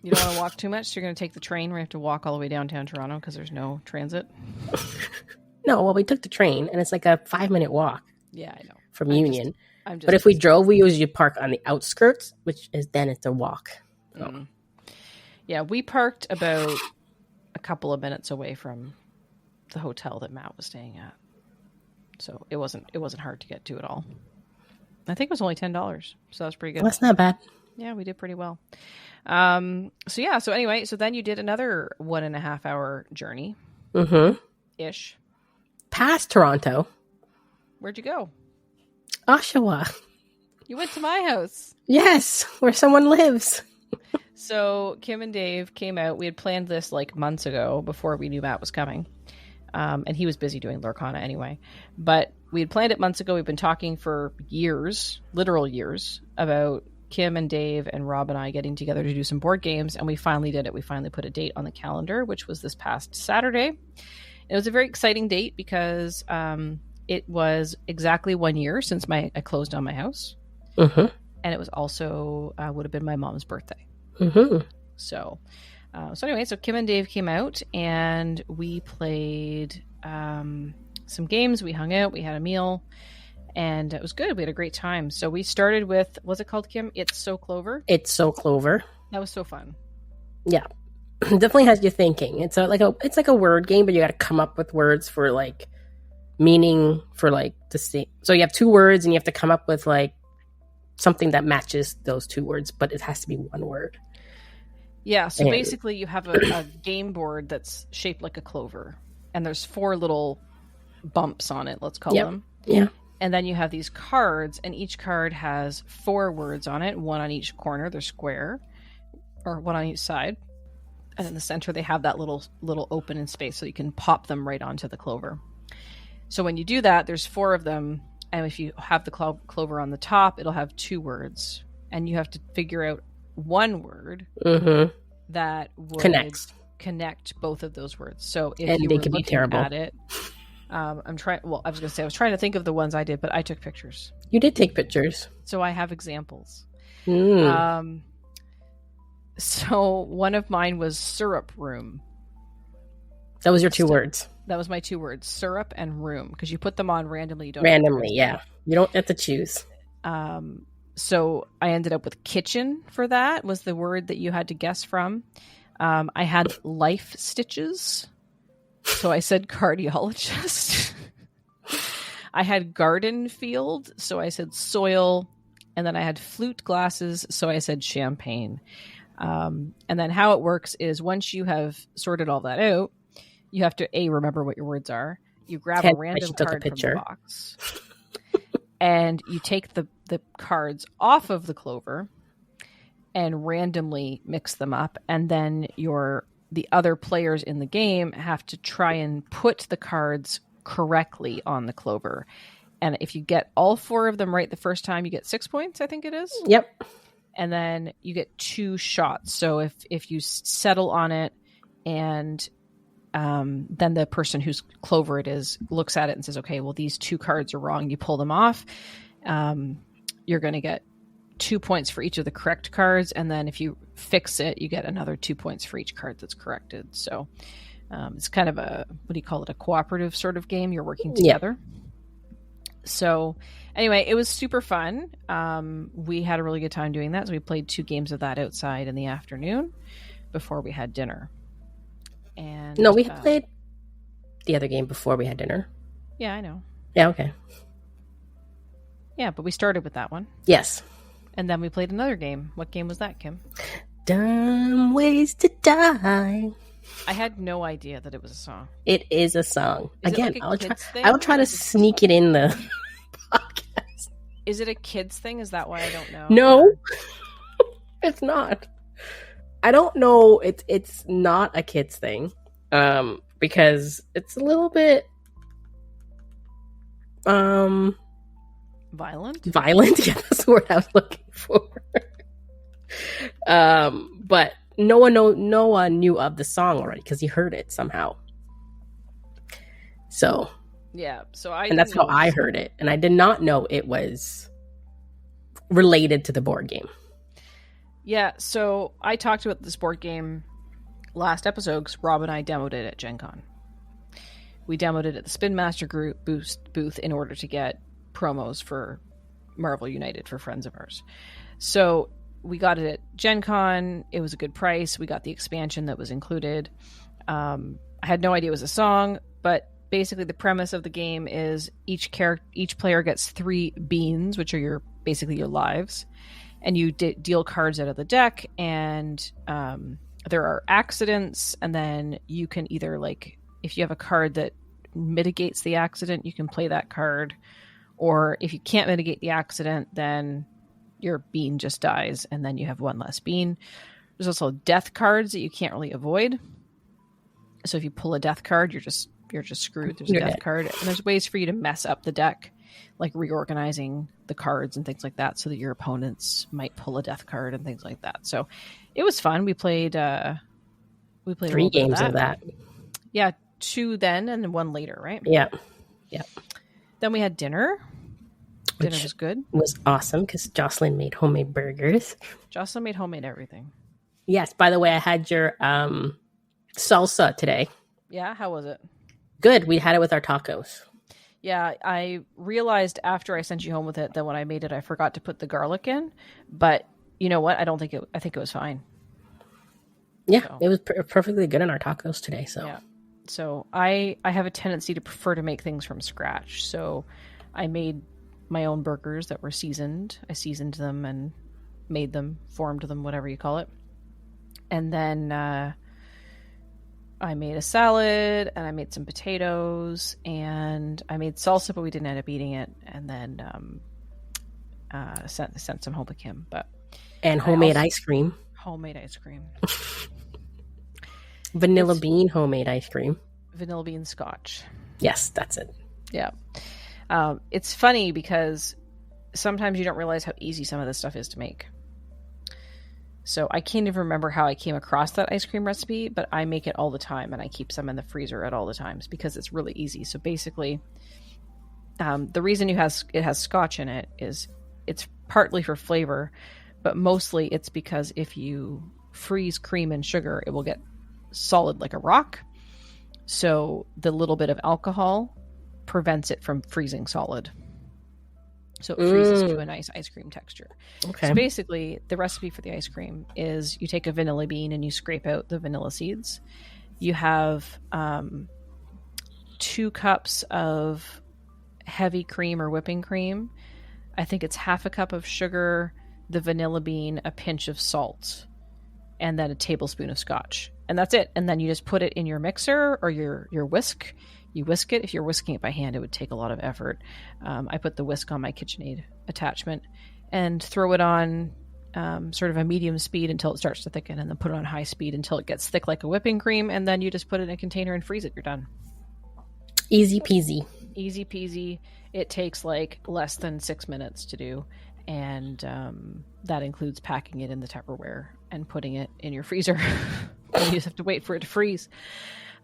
[SPEAKER 2] You don't want to walk too much? So you're going to take the train where you have to walk all the way downtown Toronto because there's no transit?
[SPEAKER 1] No, well, we took the train, and it's like a 5-minute walk.
[SPEAKER 2] Yeah, I know.
[SPEAKER 1] From Union.
[SPEAKER 2] But
[SPEAKER 1] if we drove, we usually park on the outskirts, then it's a walk. So.
[SPEAKER 2] Mm. Yeah, we parked about a couple of minutes away from the hotel that Matt was staying at. So it wasn't hard to get to at all. I think it was only $10, so that was pretty good.
[SPEAKER 1] Well, that's not bad.
[SPEAKER 2] Yeah, we did pretty well. So anyway, so then you did another 1.5 hour journey.
[SPEAKER 1] Mm-hmm.
[SPEAKER 2] Ish.
[SPEAKER 1] Past Toronto.
[SPEAKER 2] Where'd you go?
[SPEAKER 1] Oshawa.
[SPEAKER 2] You went to my house.
[SPEAKER 1] Yes, where someone lives.
[SPEAKER 2] So Kim and Dave came out. We had planned this like months ago before we knew Matt was coming. And he was busy doing Lurkana anyway. But we had planned it months ago. We've been talking for years, literal years, about Kim and Dave and Rob and I getting together to do some board games. And we finally did it. We finally put a date on the calendar, which was this past Saturday. It was a very exciting date because it was exactly 1 year since I closed on my house.
[SPEAKER 1] Mm-hmm.
[SPEAKER 2] And it was also would have been my mom's birthday.
[SPEAKER 1] Mm-hmm.
[SPEAKER 2] So anyway, so Kim and Dave came out and we played some games. We hung out. We had a meal, and it was good. We had a great time. So we started with, what's it called, Kim? It's So Clover.
[SPEAKER 1] It's So Clover.
[SPEAKER 2] That was so fun.
[SPEAKER 1] Yeah, definitely has you thinking. It's like a word game, but you got to come up with words for like meaning for like the same. So you have two words, and you have to come up with like something that matches those two words, but it has to be one word.
[SPEAKER 2] Yeah, so basically you have a game board that's shaped like a clover, and there's 4 little bumps on it, let's call them.
[SPEAKER 1] Yeah.
[SPEAKER 2] And then you have these cards, and each card has 4 words on it, 1 on each corner, they're square, or 1 on each side. And in the center, they have that little open in space, so you can pop them right onto the clover. So when you do that, there's 4 of them, and if you have the clover on the top, it'll have 2 words, and you have to figure out one word that would connect both of those words. So if you were looking at it, I was trying to think of the ones I did, but I took pictures.
[SPEAKER 1] You did take pictures.
[SPEAKER 2] So I have examples.
[SPEAKER 1] Mm.
[SPEAKER 2] So one of mine was syrup room.
[SPEAKER 1] That was your 2 words.
[SPEAKER 2] That was my 2 words, syrup and room, because you put them on randomly. You don't have to choose. So I ended up with kitchen for that, was the word that you had to guess from. I had life stitches. So I said cardiologist. I had garden field. So I said soil. And then I had flute glasses. So I said champagne. And then how it works is once you have sorted all that out, you have to remember what your words are. You grab a random card from the box. And you take the cards off of the clover and randomly mix them up. And then your the other players in the game have to try and put the cards correctly on the clover. And if you get all 4 of them right the first time, you get 6 points, I think it is.
[SPEAKER 1] Yep.
[SPEAKER 2] And then you get 2 shots. So if you settle on it and then the person whose clover it is looks at it and says, okay, well, these 2 cards are wrong. You pull them off. You're going to get 2 points for each of the correct cards. And then if you fix it, you get another 2 points for each card that's corrected. So it's kind of a, what do you call it? A cooperative sort of game. You're working together. Yeah. So anyway, it was super fun. We had a really good time doing that. So we played 2 games of that outside in the afternoon before we had dinner. And
[SPEAKER 1] no, we played the other game before we had dinner.
[SPEAKER 2] Yeah, I know.
[SPEAKER 1] Yeah, okay.
[SPEAKER 2] Yeah, but we started with that one.
[SPEAKER 1] Yes.
[SPEAKER 2] And then we played another game. What game was that, Kim?
[SPEAKER 1] Dumb Ways to Die.
[SPEAKER 2] I had no idea that it was a song.
[SPEAKER 1] It is a song.
[SPEAKER 2] Is
[SPEAKER 1] Again,
[SPEAKER 2] like
[SPEAKER 1] I will try to sneak it in the podcast.
[SPEAKER 2] Is it a kids thing? Is that why I don't know?
[SPEAKER 1] No, it's not. I don't know. It's not a kids thing, because it's a little bit
[SPEAKER 2] violent.
[SPEAKER 1] Violent, yeah, that's the word I was looking for. But Noah knew of the song already because he heard it somehow. So
[SPEAKER 2] yeah,
[SPEAKER 1] and that's how I heard it, and I did not know it was related to the board game.
[SPEAKER 2] Yeah, so I talked about this board game last episode because Rob and I demoed it at Gen Con. We demoed it at the Spin Master Group booth in order to get promos for Marvel United for friends of ours. So we got it at Gen Con. It was a good price. We got the expansion that was included. I had no idea it was a song, but basically the premise of the game is each player gets 3 beans, which are basically your lives, and you deal cards out of the deck, and there are accidents, and then you can either, like, if you have a card that mitigates the accident, you can play that card, or if you can't mitigate the accident, then your bean just dies, and then you have 1 less bean. There's also death cards that you can't really avoid. So if you pull a death card, you're just screwed. There's a death card, and there's ways for you to mess up the deck, like reorganizing the cards and things like that, so that your opponents might pull a death card and things like that. So it was fun. We played
[SPEAKER 1] 3 games of that.
[SPEAKER 2] Yeah, 2 then and then 1 later, right?
[SPEAKER 1] Yeah.
[SPEAKER 2] Then we had dinner. Dinner was good.
[SPEAKER 1] It was awesome because Jocelyn made homemade burgers.
[SPEAKER 2] Jocelyn made homemade everything.
[SPEAKER 1] Yes. By the way, I had your salsa today.
[SPEAKER 2] Yeah, how was it?
[SPEAKER 1] Good. We had it with our tacos.
[SPEAKER 2] Yeah, I realized after I sent you home with it that when I made it, I forgot to put the garlic in. But you know what? I think it was fine.
[SPEAKER 1] Yeah, so. It was perfectly good in our tacos today. So
[SPEAKER 2] yeah. So I have a tendency to prefer to make things from scratch. So I made my own burgers that were seasoned. I seasoned them and made them, formed them, whatever you call it. And then I made a salad, and I made some potatoes, and I made salsa, but we didn't end up eating it. And then sent some home to Kim.
[SPEAKER 1] And homemade ice cream.
[SPEAKER 2] Homemade ice cream.
[SPEAKER 1] Vanilla bean homemade ice cream.
[SPEAKER 2] Vanilla bean scotch.
[SPEAKER 1] Yes, that's it.
[SPEAKER 2] Yeah. It's funny because sometimes you don't realize how easy some of this stuff is to make. So I can't even remember how I came across that ice cream recipe, but I make it all the time, and I keep some in the freezer at all the times because it's really easy. So basically, the reason it has scotch in it is it's partly for flavor, but mostly it's because if you freeze cream and sugar, it will get solid like a rock. So the little bit of alcohol prevents it from freezing solid. So it freezes to a nice ice cream texture. Okay. So basically, the recipe for the ice cream is you take a vanilla bean and you scrape out the vanilla seeds. You have 2 cups of heavy cream or whipping cream. I think it's half a cup of sugar, the vanilla bean, a pinch of salt, and then a tablespoon of scotch. And that's it. And then you just put it in your mixer or your whisk. You whisk it. If you're whisking it by hand, it would take a lot of effort. I put the whisk on my KitchenAid attachment and throw it on sort of a medium speed until it starts to thicken, and then put it on high speed until it gets thick like a whipping cream, and then you just put it in a container and freeze it. You're done.
[SPEAKER 1] Easy peasy.
[SPEAKER 2] Easy peasy. It takes like less than 6 minutes to do, and that includes packing it in the Tupperware and putting it in your freezer. And you just have to wait for it to freeze.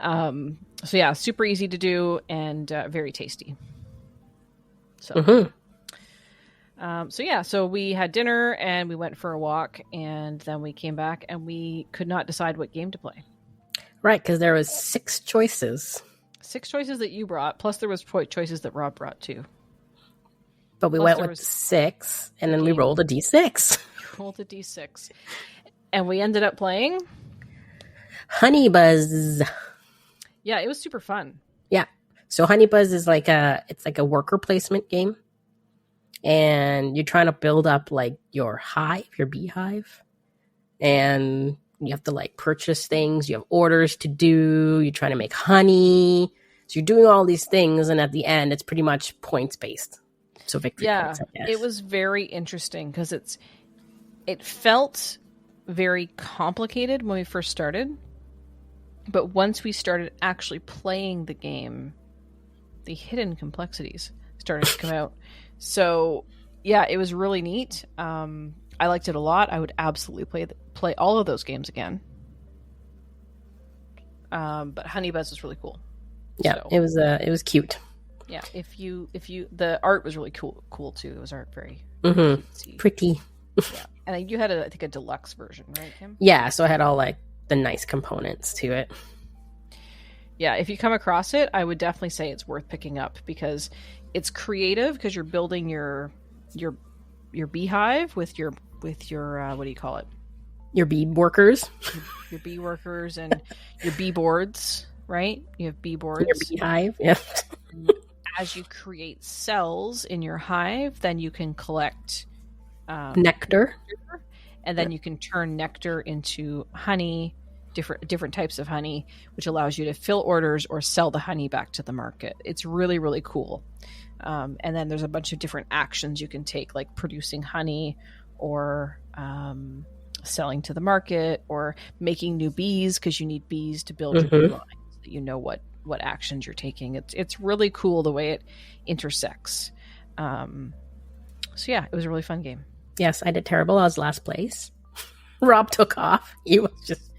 [SPEAKER 2] So yeah, super easy to do and very tasty. So, so we had dinner and we went for a walk, and then we came back and we could not decide what game to play.
[SPEAKER 1] Right, because there was 6 choices.
[SPEAKER 2] 6 choices that you brought, plus there was choices that Rob brought too.
[SPEAKER 1] But we went with 6, and then we rolled a d6.
[SPEAKER 2] Rolled a d6. And we ended up playing
[SPEAKER 1] Honey Buzz.
[SPEAKER 2] Yeah, it was super fun.
[SPEAKER 1] Yeah. So Honey Buzz is like a worker placement game. And you're trying to build up like your hive, your beehive. And you have to like purchase things. You have orders to do. You're trying to make honey. So you're doing all these things. And at the end, it's pretty much points based. So victory points, I guess.
[SPEAKER 2] It was very interesting because it felt very complicated when we first started. But once we started actually playing the game, the hidden complexities started to come out. So, yeah, it was really neat. I liked it a lot. I would absolutely play all of those games again. But Honey Buzz was really cool.
[SPEAKER 1] Yeah, so, it was cute.
[SPEAKER 2] Yeah, if you the art was really cool too. It was art very
[SPEAKER 1] pretty.
[SPEAKER 2] Yeah, and you had I think a deluxe version, right, Kim?
[SPEAKER 1] Yeah, so I had all like the nice components to it.
[SPEAKER 2] Yeah, if you come across it, I would definitely say it's worth picking up because it's creative because you're building your beehive with your what do you call it?
[SPEAKER 1] Your bee workers.
[SPEAKER 2] Your bee workers and your bee boards, right? You have bee boards.
[SPEAKER 1] Your beehive, yeah.
[SPEAKER 2] As you create cells in your hive, then you can collect
[SPEAKER 1] nectar,
[SPEAKER 2] and then you can turn nectar into honey, different types of honey, which allows you to fill orders or sell the honey back to the market. It's really, really cool. And then there's a bunch of different actions you can take, like producing honey or selling to the market or making new bees because you need bees to build your bee line so that you know what actions you're taking. It's really cool the way it intersects. So yeah, it was a really fun game.
[SPEAKER 1] Yes, I did terrible. I was last place. Rob took off. He was just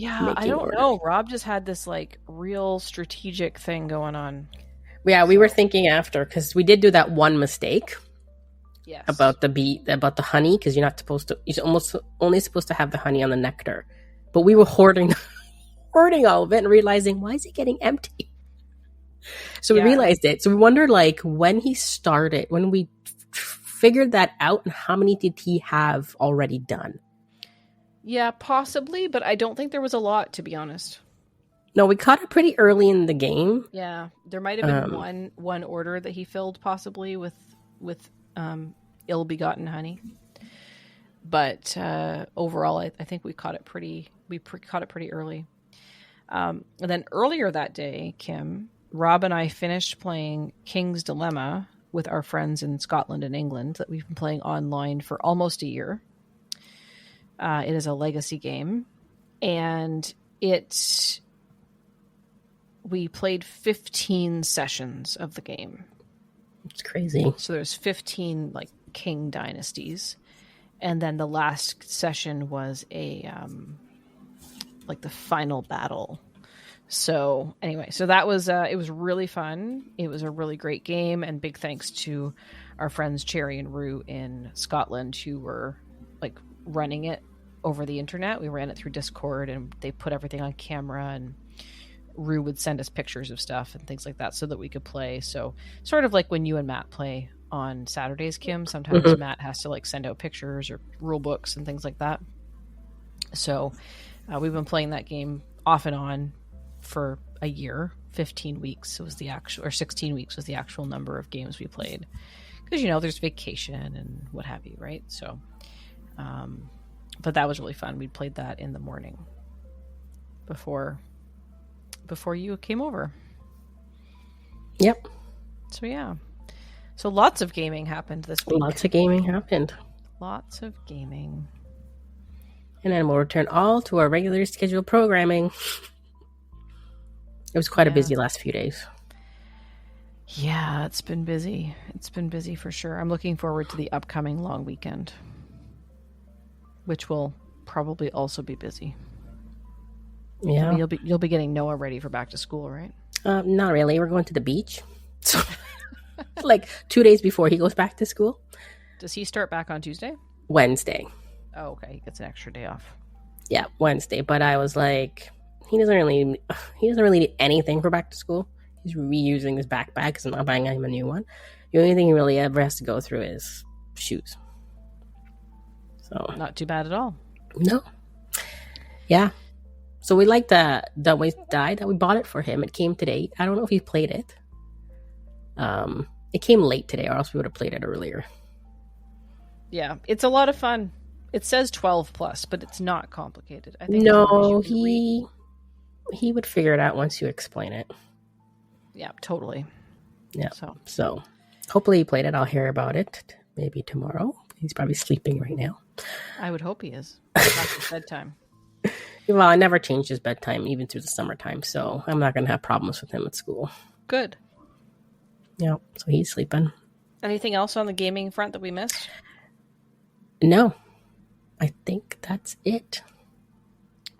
[SPEAKER 2] I don't know. Rob just had this like real strategic thing going on.
[SPEAKER 1] Yeah, we were thinking after because we did do that one mistake.
[SPEAKER 2] Yes.
[SPEAKER 1] About the honey, because you're not supposed to. You're almost only supposed to have the honey on the nectar, but we were hoarding all of it and realizing why is it getting empty. So we realized it. So we wondered like when he started, when we figured that out, and how many did he have already done?
[SPEAKER 2] Yeah, possibly, but I don't think there was a lot, to be honest.
[SPEAKER 1] No, we caught it pretty early in the game.
[SPEAKER 2] Yeah, there might have been one order that he filled, possibly with ill-begotten honey. But overall, I think we caught it pretty early. And then earlier that day, Kim, Rob and I finished playing King's Dilemma with our friends in Scotland and England that we've been playing online for almost a year. It is a legacy game, and we played 15 sessions of the game.
[SPEAKER 1] It's crazy.
[SPEAKER 2] So there's 15 like king dynasties, and then the last session was a like the final battle. So anyway, so that was it was really fun. It was a really great game, and big thanks to our friends Cherry and Rue in Scotland who were like running it over the internet. We ran it through Discord, and they put everything on camera, and Rue would send us pictures of stuff and things like that so that we could play. So sort of like when you and Matt play on Saturdays, Kim, sometimes Matt has to like send out pictures or rule books and things like that. So we've been playing that game off and on for a year. 15 weeks was the actual, or 16 weeks was the actual number of games we played, because there's vacation and what have you, right? So but that was really fun. We played that in the morning before you came over.
[SPEAKER 1] Yep.
[SPEAKER 2] So yeah. So lots of gaming happened this week.
[SPEAKER 1] Lots of gaming happened.
[SPEAKER 2] Lots of gaming.
[SPEAKER 1] And then we'll return all to our regular scheduled programming. It was quite a busy last few days.
[SPEAKER 2] Yeah, it's been busy. It's been busy for sure. I'm looking forward to the upcoming long weekend, which will probably also be busy.
[SPEAKER 1] Yeah.
[SPEAKER 2] You'll be getting Noah ready for back to school, right?
[SPEAKER 1] Not really. We're going to the beach. So, like 2 days before he goes back to school.
[SPEAKER 2] Does he start back on Tuesday?
[SPEAKER 1] Wednesday.
[SPEAKER 2] Oh, okay. He gets an extra day off.
[SPEAKER 1] Yeah, Wednesday. But I was like, he doesn't really need anything for back to school. He's reusing his backpack because I'm not buying him a new one. The only thing he really ever has to go through is shoes. So
[SPEAKER 2] not too bad at all.
[SPEAKER 1] No. Yeah. So we like the Way Die that we bought it for him. It came today. I don't know if he played it. It came late today, or else we would have played it earlier.
[SPEAKER 2] Yeah, it's a lot of fun. It says 12 plus, but it's not complicated. I think
[SPEAKER 1] no, he would figure it out once you explain it.
[SPEAKER 2] Yeah, totally.
[SPEAKER 1] Yeah. So hopefully he played it. I'll hear about it maybe tomorrow. He's probably sleeping right now.
[SPEAKER 2] I would hope he is. Past his bedtime.
[SPEAKER 1] Well, I never changed his bedtime, even through the summertime, so I'm not going to have problems with him at school.
[SPEAKER 2] Good.
[SPEAKER 1] Yeah, so he's sleeping.
[SPEAKER 2] Anything else on the gaming front that we missed?
[SPEAKER 1] No. I think that's it.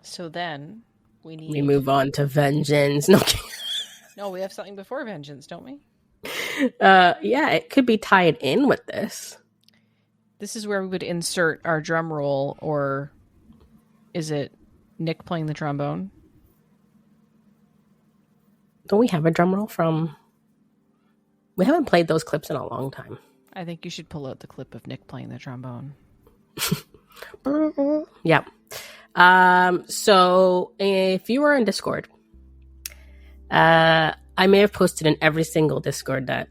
[SPEAKER 2] So then we
[SPEAKER 1] move on to Vengeance.
[SPEAKER 2] No, we have something before Vengeance, don't we?
[SPEAKER 1] Yeah, it could be tied in with this.
[SPEAKER 2] This is where we would insert our drum roll, or is it Nick playing the trombone?
[SPEAKER 1] Don't we have a drum roll from... We haven't played those clips in a long time.
[SPEAKER 2] I think you should pull out the clip of Nick playing the trombone.
[SPEAKER 1] Yeah. So if you were in Discord, I may have posted in every single Discord that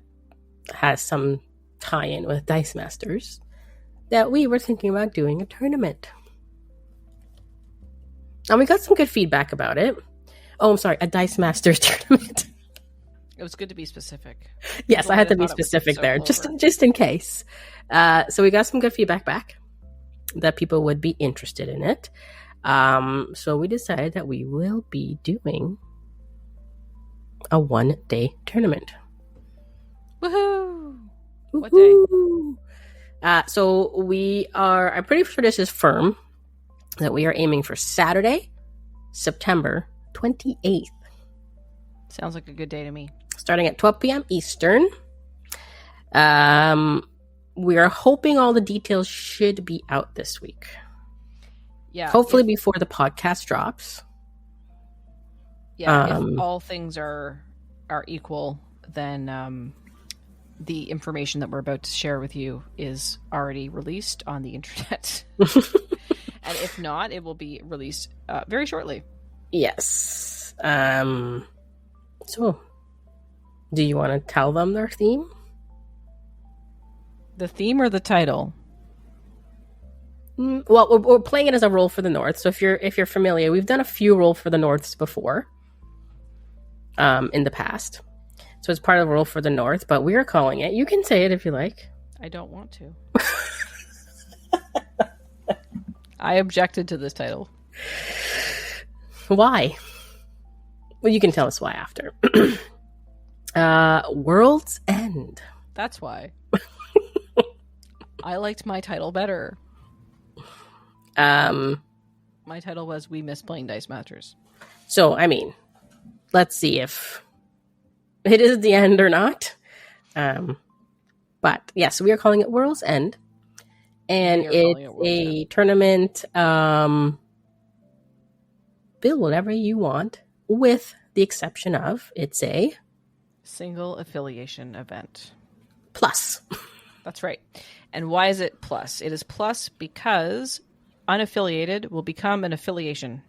[SPEAKER 1] has some tie-in with Dice Masters that we were thinking about doing a tournament. And we got some good feedback about it. Oh, I'm sorry, a Dice Masters tournament.
[SPEAKER 2] It was good to be specific.
[SPEAKER 1] Yes, I had to be specific there, just in case. So we got some good feedback back that people would be interested in it. So we decided that we will be doing a 1-day tournament.
[SPEAKER 2] Woohoo!
[SPEAKER 1] What day? So I'm pretty sure this is firm, that we are aiming for Saturday, September 28th.
[SPEAKER 2] Sounds like a good day to me.
[SPEAKER 1] Starting at 12 p.m. Eastern. We are hoping all the details should be out this week.
[SPEAKER 2] Yeah.
[SPEAKER 1] Hopefully before the podcast drops.
[SPEAKER 2] Yeah, if all things are equal, then the information that we're about to share with you is already released on the internet. And if not, it will be released very shortly.
[SPEAKER 1] Yes. So, do you want to tell them their theme?
[SPEAKER 2] The theme or the title?
[SPEAKER 1] Well, we're playing it as a Roll for the North. So if you're familiar, we've done a few Roll for the Norths before. In the past. So it's part of the Roll for the North, but we are calling it. You can say it if you like.
[SPEAKER 2] I don't want to. I objected to this title.
[SPEAKER 1] Why? Well, you can tell us why after. World's End.
[SPEAKER 2] That's why. I liked my title better. My title was We Miss Playing Dice Masters.
[SPEAKER 1] So, I mean, let's see if it is the end or not. But yes, we are calling it World's End. And it's a tournament. Build whatever you want, with the exception of it's a
[SPEAKER 2] single affiliation event.
[SPEAKER 1] Plus.
[SPEAKER 2] That's right. And why is it plus? It is plus because unaffiliated will become an affiliation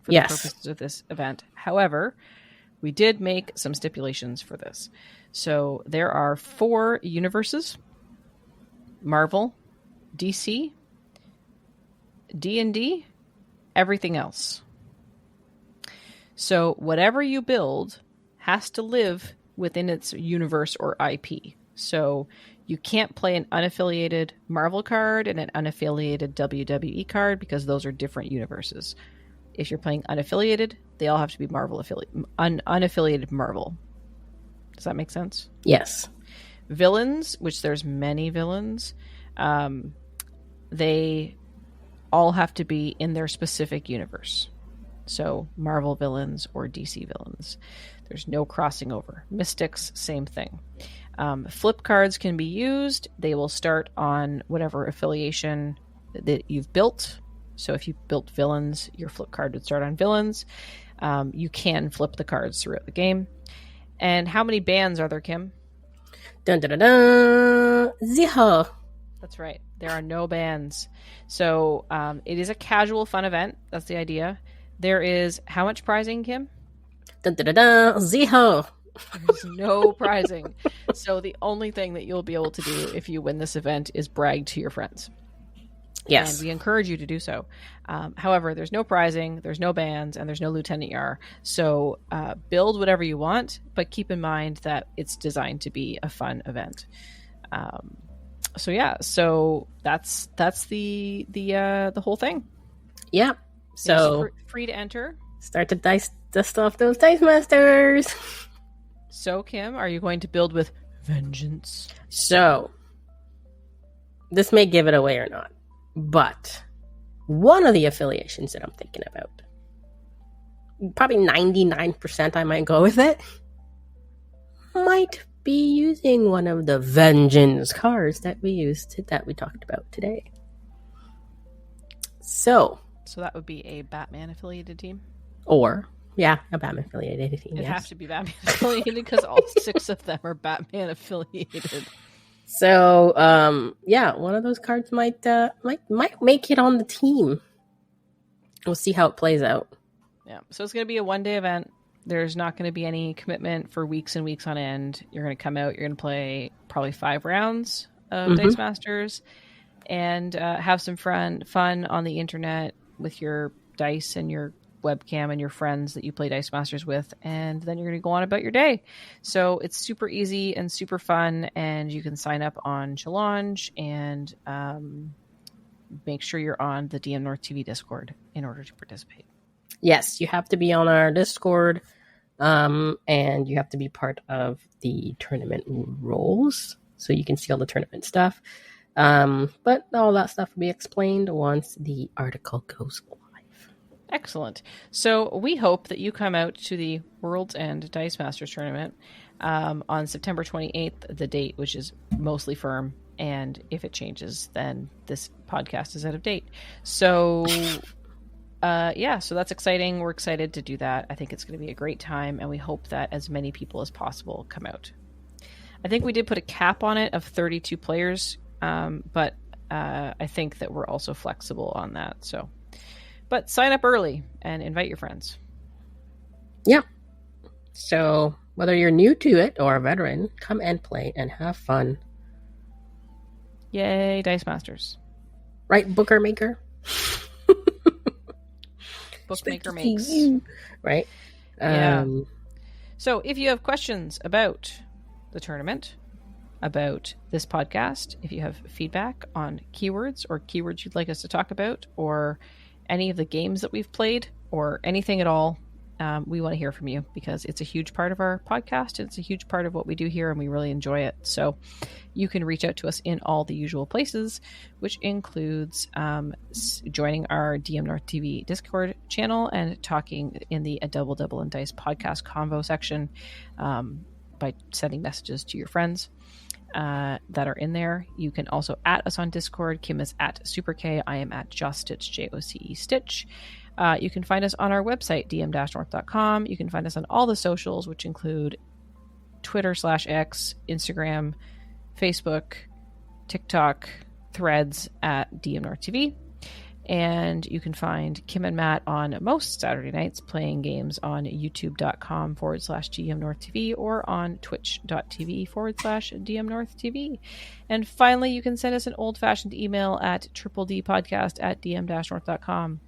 [SPEAKER 2] for the purposes of this event. However, we did make some stipulations for this. So there are 4 universes: Marvel, DC, D&D, everything else. So whatever you build has to live within its universe or IP. So You can't play an unaffiliated Marvel card and an unaffiliated WWE card because those are different universes. If you're playing unaffiliated, they all have to be Marvel unaffiliated Marvel. Does that make sense?
[SPEAKER 1] Yes.
[SPEAKER 2] Villains, which there's many villains, they all have to be in their specific universe. So Marvel villains or DC villains. There's no crossing over. Mystics, same thing. Flip cards can be used. They will start on whatever affiliation that you've built. So if you built villains, your flip card would start on villains. You can flip the cards throughout the game. And how many bans are there, Kim?
[SPEAKER 1] Dun, dun, dun, dun. 0.
[SPEAKER 2] That's right. There are no bans. So it is a casual, fun event. That's the idea. There is how much prizing, Kim?
[SPEAKER 1] Dun, dun, dun, dun. 0.
[SPEAKER 2] There's no prizing. So the only thing that you'll be able to do if you win this event is brag to your friends.
[SPEAKER 1] Yes.
[SPEAKER 2] And we encourage you to do so. However, there's no prizing, there's no bans, and there's no Lieutenant Yar. So build whatever you want, but keep in mind that it's designed to be a fun event. So that's the whole thing.
[SPEAKER 1] Yep. So
[SPEAKER 2] free to enter.
[SPEAKER 1] Start to dust off those Dice Masters.
[SPEAKER 2] So, Kim, are you going to build with vengeance? So,
[SPEAKER 1] this may give it away or not, but one of the affiliations that I'm thinking about, probably 99% I might go with it, might be using one of the vengeance cards that we talked about today. So
[SPEAKER 2] that would be a Batman affiliated team?
[SPEAKER 1] Or, yeah, a Batman affiliated team.
[SPEAKER 2] It'd have to be Batman affiliated because all 6 of them are Batman affiliated.
[SPEAKER 1] So, one of those cards might make it on the team. We'll see how it plays out.
[SPEAKER 2] Yeah, so it's going to be a one-day event. There's not going to be any commitment for weeks and weeks on end. You're going to come out, you're going to play probably 5 rounds of Dice Masters and have some fun on the internet with your dice and your webcam and your friends that you play Dice Masters with, and then you're going to go on about your day. So it's super easy and super fun, and you can sign up on Challenge and make sure you're on the dmNorthTV Discord in order to participate.
[SPEAKER 1] Yes, you have to be on our Discord, and you have to be part of the tournament roles, so you can see all the tournament stuff. But all that stuff will be explained once the article goes live.
[SPEAKER 2] Excellent. So we hope that you come out to the World's End Dice Masters tournament on September 28th, the date, which is mostly firm. And if it changes, then this podcast is out of date. So, so that's exciting. We're excited to do that. I think it's going to be a great time, and we hope that as many people as possible come out. I think we did put a cap on it of 32 players, but I think that we're also flexible on that. So. But sign up early and invite your friends.
[SPEAKER 1] Yeah. So whether you're new to it or a veteran, come and play and have fun.
[SPEAKER 2] Yay, Dice Masters.
[SPEAKER 1] Right, Booker Maker?
[SPEAKER 2] Bookmaker makes.
[SPEAKER 1] Right?
[SPEAKER 2] Yeah. So if you have questions about the tournament, about this podcast, if you have feedback on keywords or keywords you'd like us to talk about, or any of the games that we've played or anything at all, we want to hear from you because it's a huge part of our podcast. It's a huge part of what we do here, and we really enjoy it. So you can reach out to us in all the usual places, which includes joining our dmNorthTV Discord channel and talking in the A Double Double and Dice podcast convo section by sending messages to your friends that are in there. You can also at us on Discord. Kim is at SuperK. I am at JoceStitch, JOCE Stitch. You can find us on our website, dm-north.com. You can find us on all the socials, which include Twitter/X, Instagram, Facebook, TikTok, Threads at dmNorthTV. And you can find Kim and Matt on most Saturday nights playing games on youtube.com/dmNorthTV or on twitch.tv/dmNorthTV. And finally, you can send us an old-fashioned email at tripledpodcast@dm-north.com.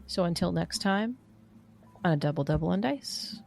[SPEAKER 2] So until next time, on A Double Double and Dice.